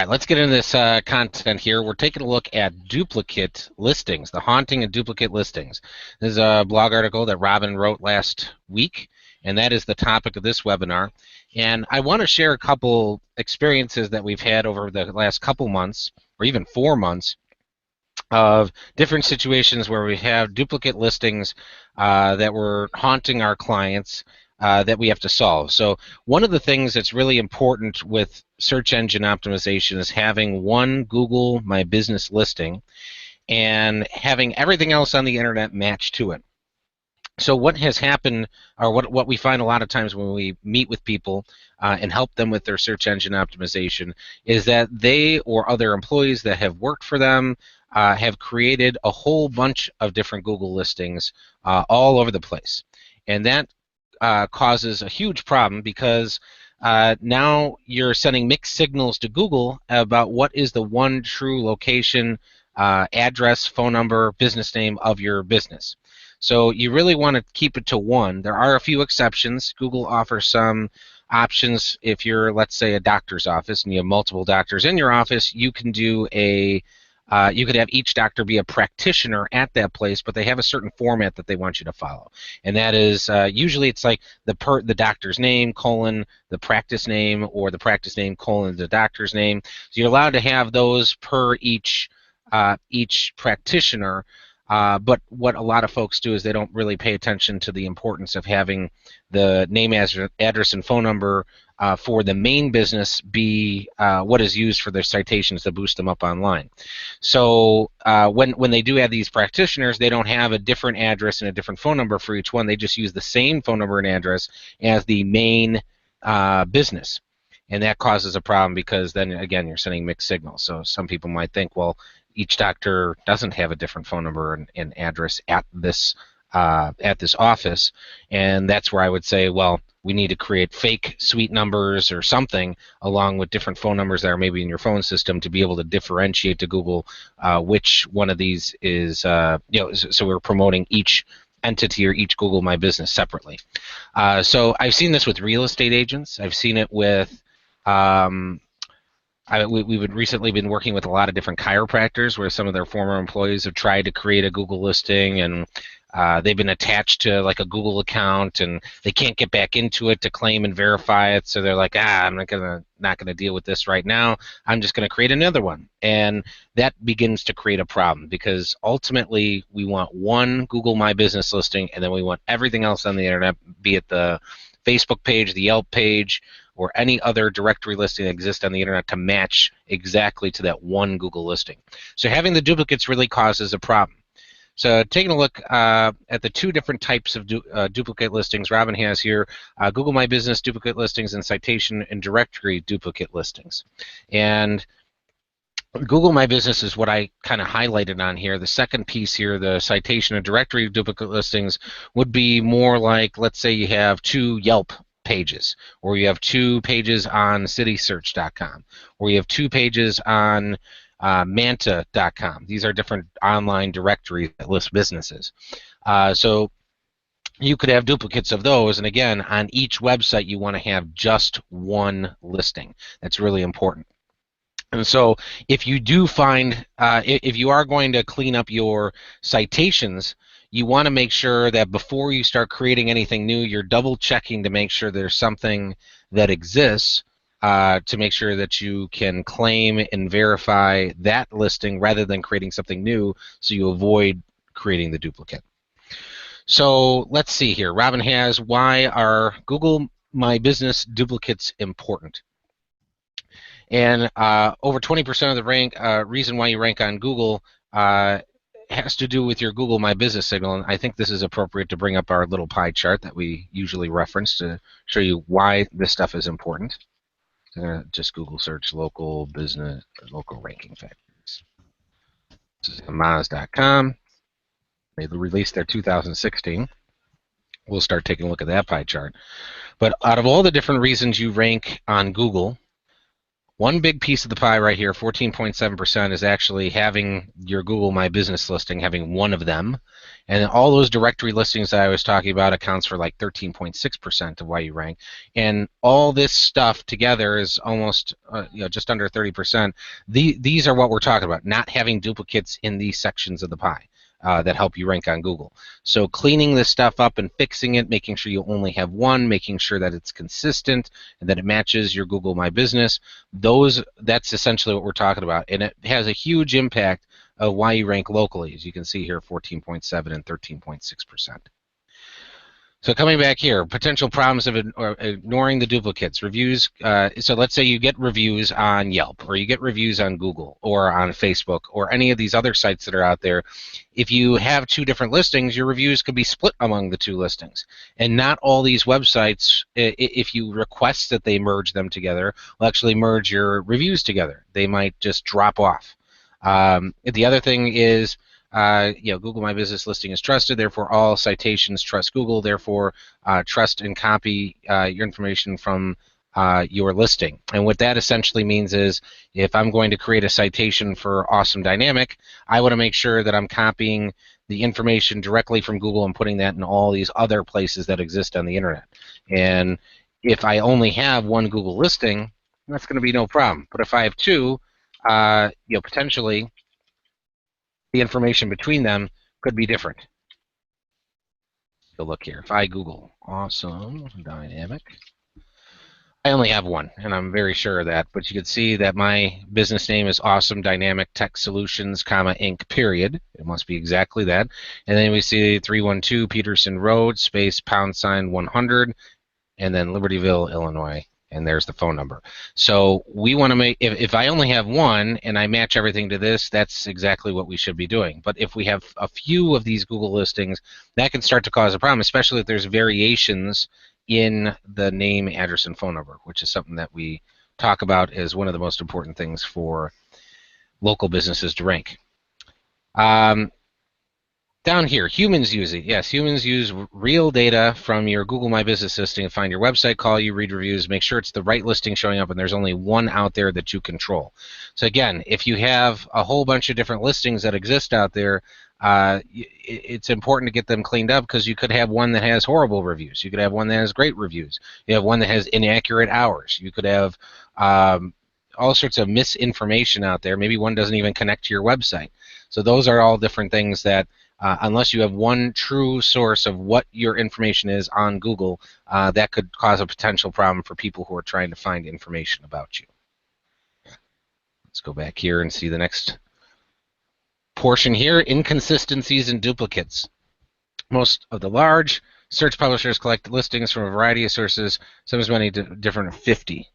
right, let's get into this content here. We're taking a look at duplicate listings, the haunting of duplicate listings. This is a blog article that Robin wrote last week, and that is the topic of this webinar. And I want to share a couple experiences that we've had over the last couple months, or even 4 months, of different situations where we have duplicate listings that were haunting our clients that we have to solve. So one of the things that's really important with search engine optimization is having one Google My Business listing and having everything else on the internet match to it. So what has happened, or what we find a lot of times when we meet with people and help them with their search engine optimization, is that they or other employees that have worked for them have created a whole bunch of different Google listings all over the place. And that causes a huge problem because now you're sending mixed signals to Google about what is the one true location, address, phone number, business name of your business. So you really want to keep it to one. There are a few exceptions. Google offers some options. If you're, let's say, a doctor's office and you have multiple doctors in your office, you can do you could have each doctor be a practitioner at that place, but they have a certain format that they want you to follow, and that is usually it's like the doctor's name colon the practice name, or the practice name colon the doctor's name. So you're allowed to have those per each practitioner. But what a lot of folks do is they don't really pay attention to the importance of having the name, address, and phone number for the main business be what is used for their citations to boost them up online. So when they do have these practitioners, they don't have a different address and a different phone number for each one. They just use the same phone number and address as the main business. And that causes a problem because then, again, you're sending mixed signals. So some people might think, well, each doctor doesn't have a different phone number and address at this office, and that's where I would say, well, we need to create fake suite numbers or something along with different phone numbers that are maybe in your phone system to be able to differentiate to Google which one of these is, so we're promoting each entity or each Google My Business separately. So I've seen this with real estate agents. I've seen it with we've recently been working with a lot of different chiropractors where some of their former employees have tried to create a Google listing, and they've been attached to like a Google account, and they can't get back into it to claim and verify it. So they're like, I'm not gonna deal with this right now. I'm just gonna create another one, and that begins to create a problem because ultimately we want one Google My Business listing, and then we want everything else on the internet, be it the Facebook page, the Yelp page, or any other directory listing that exists on the internet, to match exactly to that one Google listing. So having the duplicates really causes a problem. So taking a look at the two different types of duplicate listings Robin has here, Google My Business duplicate listings and citation and directory duplicate listings. And Google My Business is what I kind of highlighted on here. The second piece here, the citation and directory duplicate listings, would be more like, let's say you have 2 Yelp pages, or you have 2 pages on citysearch.com, or you have 2 pages on manta.com. These are different online directories that list businesses. So you could have duplicates of those, and again, on each website you want to have just one listing. That's really important. And so if you do find, if you are going to clean up your citations, you want to make sure that before you start creating anything new, you're double checking to make sure there's something that exists to make sure that you can claim and verify that listing rather than creating something new, so you avoid creating the duplicate. So let's see here. Robin has, why are Google My Business duplicates important? And over 20% of the reason why you rank on Google has to do with your Google My Business signal, and I think this is appropriate to bring up our little pie chart that we usually reference to show you why this stuff is important. I'm going to just Google search local business, local ranking factors. This is Moz.com. They released their 2016. We'll start taking a look at that pie chart. But out of all the different reasons you rank on Google, One big piece of the pie right here, 14.7%, is actually having your Google My Business listing, having one of them. And all those directory listings that I was talking about accounts for like 13.6% of why you rank. And all this stuff together is almost just under 30%. These are what we're talking about, not having duplicates in these sections of the pie. That help you rank on Google. So cleaning this stuff up and fixing it, making sure you only have one, making sure that it's consistent and that it matches your Google My Business, that's essentially what we're talking about. And it has a huge impact of why you rank locally, as you can see here, 14.7 and 13.6%. So coming back here, potential problems of ignoring the duplicates. Reviews, so let's say you get reviews on Yelp, or you get reviews on Google, or on Facebook, or any of these other sites that are out there. If you have two different listings, your reviews could be split among the two listings. And not all these websites, if you request that they merge them together, will actually merge your reviews together. They might just drop off. The other thing is, Google My Business listing is trusted, therefore all citations trust Google, therefore trust and copy your information from your listing. And what that essentially means is, if I'm going to create a citation for Awesome Dynamic, I want to make sure that I'm copying the information directly from Google and putting that in all these other places that exist on the internet. And if I only have one Google listing, that's going to be no problem. But if I have two, potentially the information between them could be different. So look here. If I Google Awesome Dynamic, I only have one, and I'm very sure of that. But you can see that my business name is Awesome Dynamic Tech Solutions, Inc. Period. It must be exactly that. And then we see 312 Peterson Road, space #100, and then Libertyville, Illinois. And there's the phone number. So we want to make, if I only have one and I match everything to this, that's exactly what we should be doing. But if we have a few of these Google listings, that can start to cause a problem, especially if there's variations in the name, address, and phone number, which is something that we talk about as one of the most important things for local businesses to rank. Down here, humans use it. Yes, humans use real data from your Google My Business listing to find your website, call you, read reviews, make sure it's the right listing showing up, and there's only one out there that you control. So again, if you have a whole bunch of different listings that exist out there, it's important to get them cleaned up, because you could have one that has horrible reviews. You could have one that has great reviews. You have one that has inaccurate hours. You could have all sorts of misinformation out there. Maybe one doesn't even connect to your website. So those are all different things that unless you have one true source of what your information is on Google, that could cause a potential problem for people who are trying to find information about you. Let's go back here and see the next portion here, inconsistencies and duplicates. Most of the large search publishers collect listings from a variety of sources, some as many different as 50.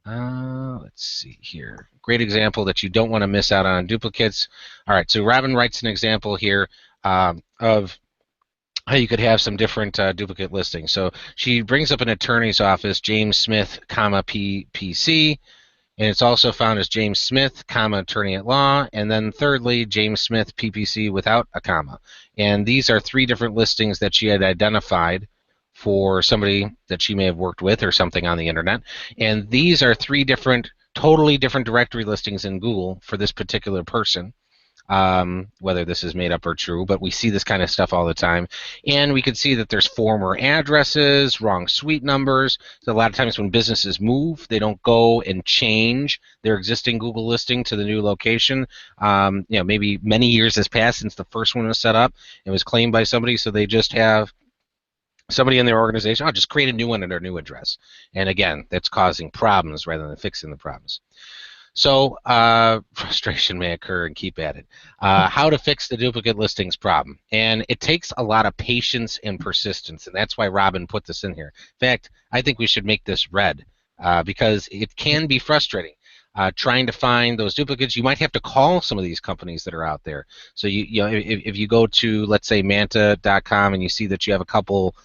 Let's see here. Great example that you don't want to miss out on duplicates. All right, so Robin writes an example here of how you could have some different duplicate listings. So she brings up an attorney's office, James Smith, PPC, and it's also found as James Smith, attorney at law, and then thirdly, James Smith, PPC without a comma. And these are three different listings that she had identified for somebody that she may have worked with or something on the internet. And these are three totally different directory listings in Google for this particular person. Whether this is made up or true, but we see this kind of stuff all the time. And we can see that there's former addresses, wrong suite numbers. So a lot of times when businesses move, they don't go and change their existing Google listing to the new location. Maybe many years has passed since the first one was set up and was claimed by somebody, so they just have somebody in their organization, just create a new one under a new address. And again, that's causing problems rather than fixing the problems. So frustration may occur, and keep at it. How to fix the duplicate listings problem. And it takes a lot of patience and persistence, and that's why Robin put this in here. In fact, I think we should make this red because it can be frustrating. Trying to find those duplicates, you might have to call some of these companies that are out there. So if you go to, let's say, Manta.com and you see that you have a couple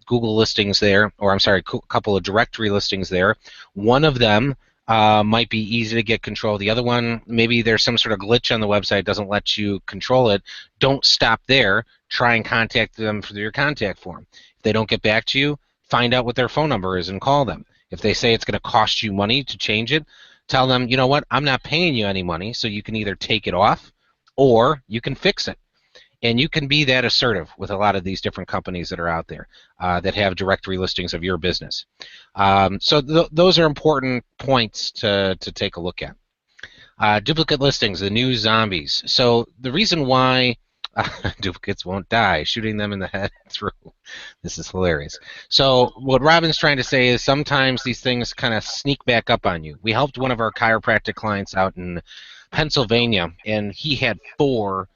Google listings there, or I'm sorry, a couple of directory listings there, one of them might be easy to get control. The other one, maybe there's some sort of glitch on the website, doesn't let you control it. Don't stop there. Try and contact them through your contact form. If they don't get back to you, find out what their phone number is and call them. If they say it's going to cost you money to change it, Tell them, you know what, I'm not paying you any money, so you can either take it off or you can fix it. And you can be that assertive with a lot of these different companies that are out there that have directory listings of your business. So those are important points to take a look at. Duplicate listings, the new zombies. So the reason why duplicates won't die, shooting them in the head through. This is hilarious. So what Robin's trying to say is sometimes these things kind of sneak back up on you. We helped one of our chiropractic clients out in Pennsylvania, and he had 4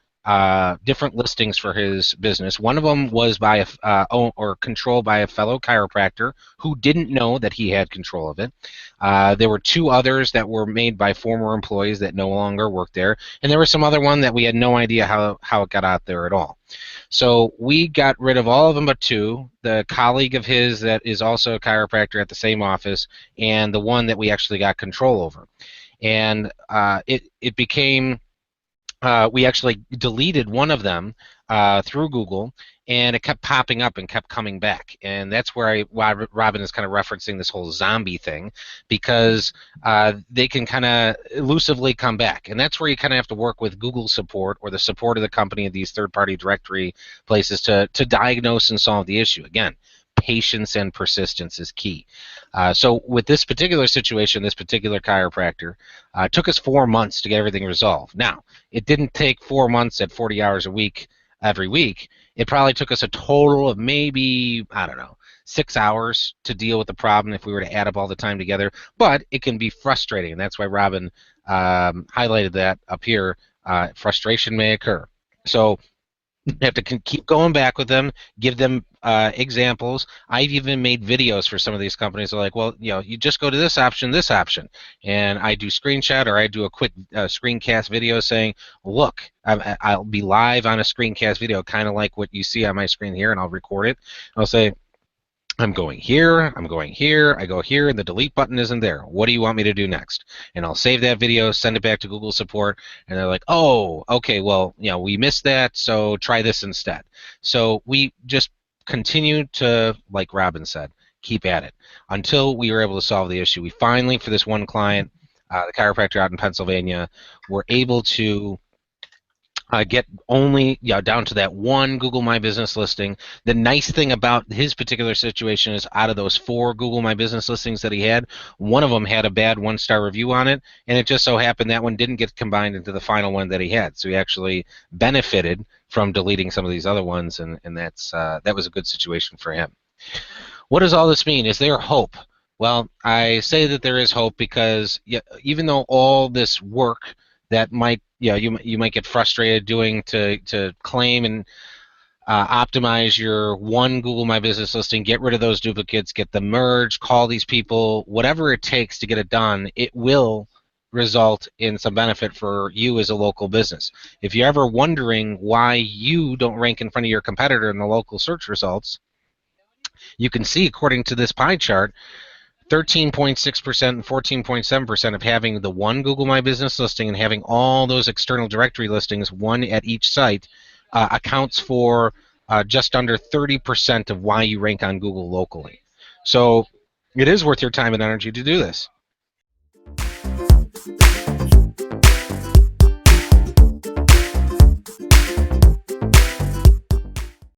different listings for his business. One of them was by or controlled by a fellow chiropractor who didn't know that he had control of it. There were 2 others that were made by former employees that no longer work there, and there was some other one that we had no idea how it got out there at all. So we got rid of all of them but 2, the colleague of his that is also a chiropractor at the same office, and the one that we actually got control over. And it became, we actually deleted one of them through Google, and it kept popping up and kept coming back. And that's why Robin is kind of referencing this whole zombie thing, because they can kind of elusively come back. And that's where you kind of have to work with Google support or the support of the company of these third-party directory places to diagnose and solve the issue. Again, patience and persistence is key. So with this particular situation, this particular chiropractor, it took us 4 months to get everything resolved. Now, it didn't take 4 months at 40 hours a week every week. It probably took us a total of maybe, I don't know, 6 hours to deal with the problem if we were to add up all the time together. But it can be frustrating, and that's why Robin highlighted that up here. Frustration may occur. So you have to keep going back with them, give them examples. I've even made videos for some of these companies. They're like, well, you just go to this option, and I do screenshot or I do a quick screencast video saying, look, I'll be live on a screencast video, kind of like what you see on my screen here, and I'll record it. I'll say, I'm going here, I go here, and the delete button isn't there. What do you want me to do next? And I'll save that video, send it back to Google support, and they're like, oh, okay, well, we missed that, so try this instead. So we just continue to, like Robin said, keep at it until we were able to solve the issue. We finally, for this one client, the chiropractor out in Pennsylvania, were able to get only down to that one Google My Business listing. The nice thing about his particular situation is out of those 4 Google My Business listings that he had, one of them had a bad 1-star review on it, and it just so happened that one didn't get combined into the final one that he had. So he actually benefited from deleting some of these other ones, and that was a good situation for him. What does all this mean? Is there hope? Well, I say that there is hope because even though all this work that might you might get frustrated doing to claim and optimize your one Google My Business listing, get rid of those duplicates, get them merged, call these people, whatever it takes to get it done, it will result in some benefit for you as a local business. If you're ever wondering why you don't rank in front of your competitor in the local search results, you can see according to this pie chart, 13.6% and 14.7% of having the one Google My Business listing and having all those external directory listings, one at each site, accounts for just under 30% of why you rank on Google locally. So it is worth your time and energy to do this.